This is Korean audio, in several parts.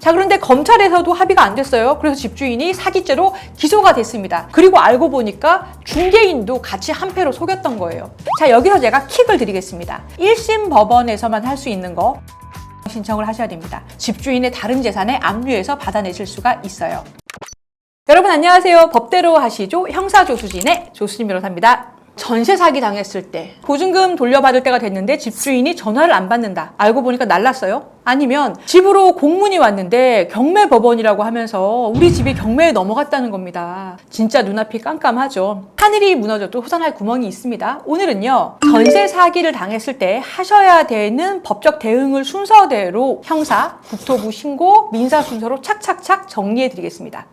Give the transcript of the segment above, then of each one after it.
자, 그런데 검찰에서도 합의가 안 됐어요. 그래서 집주인이 사기죄로 기소가 됐습니다. 그리고 알고 보니까 중개인도 같이 한패로 속였던 거예요. 자, 여기서 제가 킥을 드리겠습니다. 1심 법원에서만 할 수 있는 거 신청을 하셔야 됩니다. 집주인의 다른 재산에 압류해서 받아내실 수가 있어요. 여러분 안녕하세요. 법대로 하시죠. 형사조수진의 조수진 변호사입니다. 전세 사기 당했을 때 보증금 돌려받을 때가 됐는데 집주인이 전화를 안 받는다. 알고 보니까 날랐어요. 아니면 집으로 공문이 왔는데 경매법원이라고 하면서 우리 집이 경매에 넘어갔다는 겁니다. 진짜 눈앞이 깜깜하죠. 하늘이 무너져도 호산할 구멍이 있습니다. 오늘은요, 전세 사기를 당했을 때 하셔야 되는 법적 대응을 순서대로 형사, 국토부 신고, 민사 순서로 착착착 정리해 드리겠습니다.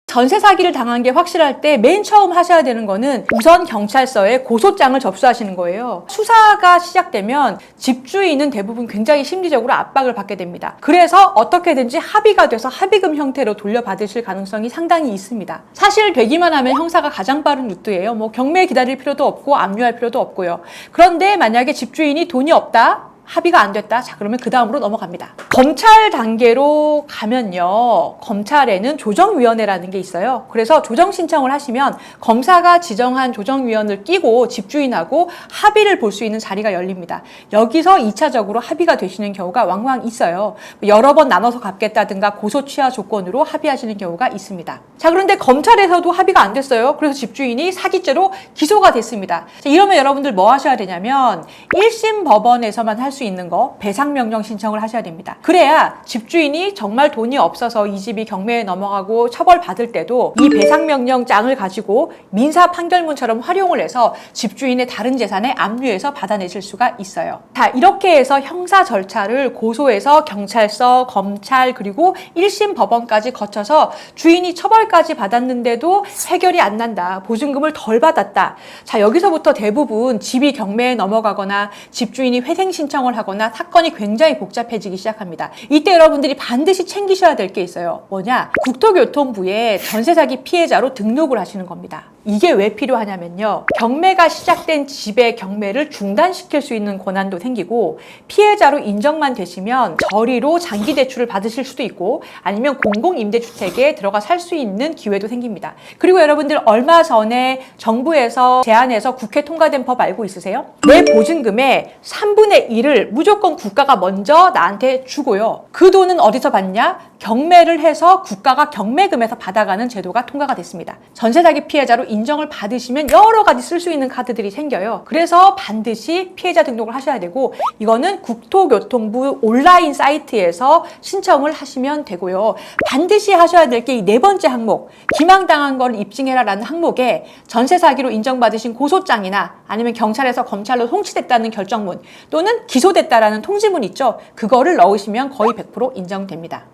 전세 사기를 당한 게 확실할 때 맨 처음 하셔야 되는 거는 우선 경찰서에 고소장을 접수하시는 거예요. 수사가 시작되면 집주인은 대부분 굉장히 심리적으로 압박을 받게 됩니다. 그래서 어떻게든지 합의가 돼서 합의금 형태로 돌려받으실 가능성이 상당히 있습니다. 사실 되기만 하면 형사가 가장 빠른 루트예요. 뭐 경매 기다릴 필요도 없고 압류할 필요도 없고요. 그런데 만약에 집주인이 돈이 없다, 합의가 안 됐다. 자, 그러면 그 다음으로 넘어갑니다. 검찰 단계로 가면요, 검찰에는 조정위원회라는 게 있어요. 그래서 조정 신청을 하시면 검사가 지정한 조정위원을 끼고 집주인하고 합의를 볼 수 있는 자리가 열립니다. 여기서 2차적으로 합의가 되시는 경우가 왕왕 있어요. 여러 번 나눠서 갚겠다든가 고소 취하 조건으로 합의하시는 경우가 있습니다. 자, 그런데 검찰에서도 합의가 안 됐어요. 그래서 집주인이 사기죄로 기소가 됐습니다. 자, 이러면 여러분들 뭐 하셔야 되냐면 1심 법원에서만 할 수 있는 거 배상명령 신청을 하셔야 됩니다. 그래야 집주인이 정말 돈이 없어서 이 집이 경매에 넘어가고 처벌받을 때도 이 배상명령장을 가지고 민사 판결문처럼 활용을 해서 집주인의 다른 재산에 압류해서 받아내실 수가 있어요. 자, 이렇게 해서 형사 절차를 고소해서 경찰서, 검찰, 그리고 1심 법원까지 거쳐서 주인이 처벌까지 받았는데도 해결이 안 난다. 보증금을 덜 받았다. 자, 여기서부터 대부분 집이 경매에 넘어가거나 집주인이 회생 신청을 하거나 사건이 굉장히 복잡해지기 시작합니다. 이때 여러분들이 반드시 챙기셔야 될 게 있어요. 뭐냐? 국토교통부에 전세 사기 피해자로 등록을 하시는 겁니다. 이게 왜 필요하냐면요, 경매가 시작된 집의 경매를 중단시킬 수 있는 권한도 생기고, 피해자로 인정만 되시면 저리로 장기 대출을 받으실 수도 있고, 아니면 공공임대주택에 들어가 살 수 있는 기회도 생깁니다. 그리고 여러분들 얼마 전에 정부에서 제안해서 국회 통과된 법 알고 있으세요? 내 보증금의 3분의 1을 무조건 국가가 먼저 나한테 주고요. 그 돈은 어디서 받냐? 경매를 해서 국가가 경매금에서 받아가는 제도가 통과가 됐습니다. 전세 사기 피해자로 인정을 받으시면 여러 가지 쓸 수 있는 카드들이 생겨요. 그래서 반드시 피해자 등록을 하셔야 되고, 이거는 국토교통부 온라인 사이트에서 신청을 하시면 되고요. 반드시 하셔야 될 게 이 네 번째 항목, 기망당한 걸 입증해라 라는 항목에 전세 사기로 인정받으신 고소장이나 아니면 경찰에서 검찰로 송치됐다는 결정문 또는 기소됐다라는 통지문 있죠. 그거를 넣으시면 거의 100% 인정됩니다.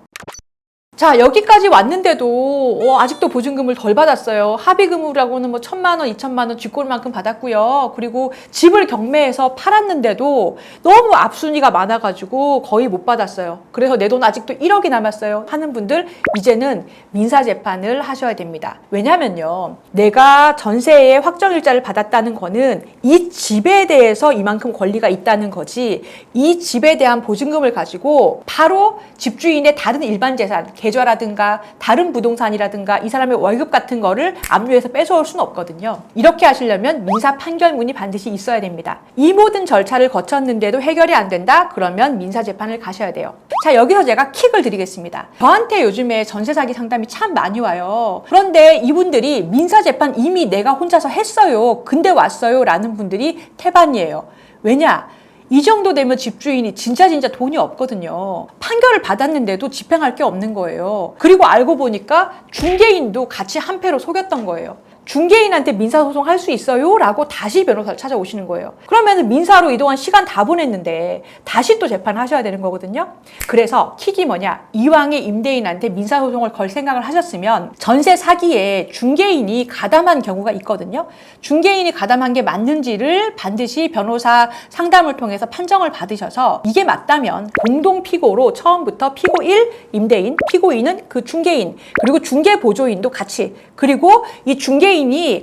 자, 여기까지 왔는데도 아직도 보증금을 덜 받았어요. 합의금이라고는 뭐 1,000만 원, 2,000만 원 쥐꼬리만큼 받았고요. 그리고 집을 경매해서 팔았는데도 너무 앞순위가 많아가지고 거의 못 받았어요. 그래서 내 돈 아직도 1억이 남았어요 하는 분들, 이제는 민사재판을 하셔야 됩니다. 왜냐면요, 내가 전세의 확정일자를 받았다는 거는 이 집에 대해서 이만큼 권리가 있다는 거지, 이 집에 대한 보증금을 가지고 바로 집주인의 다른 일반 재산, 계좌라든가 다른 부동산이라든가 이 사람의 월급 같은 거를 압류해서 뺏어올 수는 없거든요. 이렇게 하시려면 민사 판결문이 반드시 있어야 됩니다. 이 모든 절차를 거쳤는데도 해결이 안 된다? 그러면 민사재판을 가셔야 돼요. 자, 여기서 제가 킥을 드리겠습니다. 저한테 요즘에 전세 사기 상담이 참 많이 와요. 그런데 이분들이 민사재판 이미 내가 혼자서 했어요, 근데 왔어요 라는 분들이 태반이에요. 왜냐? 이 정도 되면 집주인이 진짜 돈이 없거든요. 판결을 받았는데도 집행할 게 없는 거예요. 그리고 알고 보니까 중개인도 같이 한패로 속였던 거예요. 중개인한테 민사소송 할 수 있어요? 라고 다시 변호사를 찾아오시는 거예요. 그러면 민사로 이동안 시간 다 보냈는데 다시 또 재판하셔야 되는 거거든요. 그래서 킥이 뭐냐? 이왕에 임대인한테 민사소송을 걸 생각을 하셨으면 전세 사기에 중개인이 가담한 경우가 있거든요. 중개인이 가담한 게 맞는지를 반드시 변호사 상담을 통해서 판정을 받으셔서 이게 맞다면 공동 피고로 처음부터 피고 1, 임대인, 피고 2는 그 중개인, 그리고 중개보조인도 같이, 그리고 이 중개인이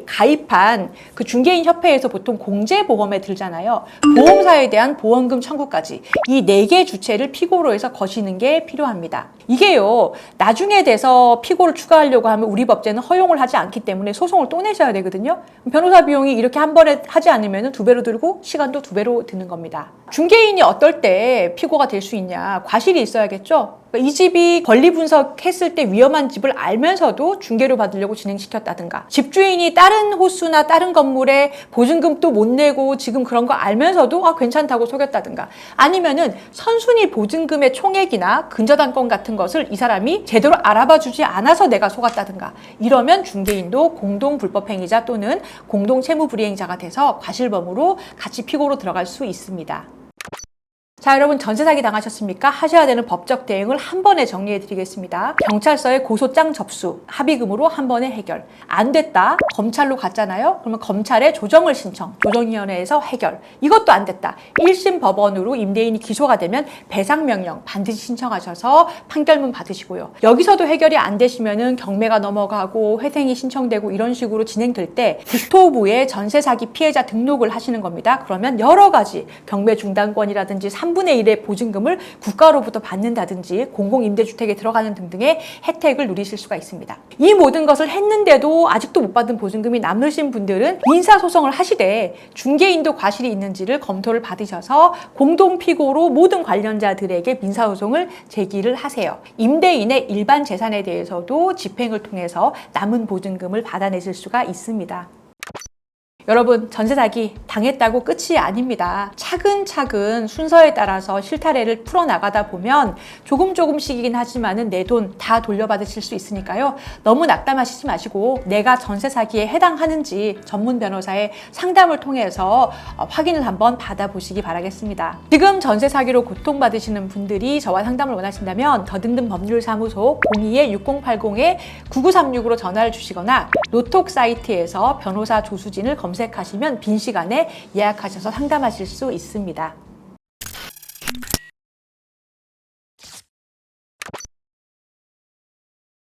가입한 그 중개인 협회에서 보통 공제보험에 들잖아요. 보험사에 대한 보험금 청구까지 이 4개 주체를 피고로 해서 거시는 게 필요합니다. 이게요, 나중에 돼서 피고를 추가하려고 하면 우리 법제는 허용을 하지 않기 때문에 소송을 또 내셔야 되거든요. 변호사 비용이 이렇게 한 번에 하지 않으면 2배로 들고 시간도 2배로 드는 겁니다. 중개인이 어떨 때 피고가 될 수 있냐? 과실이 있어야겠죠? 이 집이 권리 분석했을 때 위험한 집을 알면서도 중개료 받으려고 진행시켰다든가, 집주인이 다른 호수나 다른 건물에 보증금도 못 내고 지금 그런 거 알면서도 괜찮다고 속였다든가, 아니면은 선순위 보증금의 총액이나 근저당권 같은 것을 이 사람이 제대로 알아봐 주지 않아서 내가 속았다든가, 이러면 중개인도 공동 불법행위자 또는 공동 채무불이행자가 돼서 과실범으로 같이 피고로 들어갈 수 있습니다. 자, 여러분, 전세 사기 당하셨습니까? 하셔야 되는 법적 대응을 한 번에 정리해 드리겠습니다. 경찰서에 고소장 접수, 합의금으로 한 번에 해결. 안 됐다, 검찰로 갔잖아요. 그러면 검찰에 조정을 신청, 조정위원회에서 해결. 이것도 안 됐다, 1심 법원으로 임대인이 기소가 되면 배상명령 반드시 신청하셔서 판결문 받으시고요. 여기서도 해결이 안 되시면은 경매가 넘어가고 회생이 신청되고 이런 식으로 진행될 때 국토부에 전세 사기 피해자 등록을 하시는 겁니다. 그러면 여러 가지 경매 중단권이라든지 3분의 1의 보증금을 국가로부터 받는다든지 공공임대주택에 들어가는 등등의 혜택을 누리실 수가 있습니다. 이 모든 것을 했는데도 아직도 못 받은 보증금이 남으신 분들은 민사소송을 하시되 중개인도 과실이 있는지를 검토를 받으셔서 공동피고로 모든 관련자들에게 민사소송을 제기를 하세요. 임대인의 일반 재산에 대해서도 집행을 통해서 남은 보증금을 받아내실 수가 있습니다. 여러분, 전세 사기 당했다고 끝이 아닙니다. 차근차근 순서에 따라서 실타래를 풀어나가다 보면 조금씩이긴 하지만은 내 돈 다 돌려받으실 수 있으니까요. 너무 낙담하시지 마시고 내가 전세 사기에 해당하는지 전문 변호사의 상담을 통해서 확인을 한번 받아보시기 바라겠습니다. 지금 전세 사기로 고통받으시는 분들이 저와 상담을 원하신다면 더듬듬 법률사무소 02-6080-9936으로 전화를 주시거나 노톡 사이트에서 변호사 조수진을 검색하시면 빈 시간에 예약하셔서 상담하실 수 있습니다.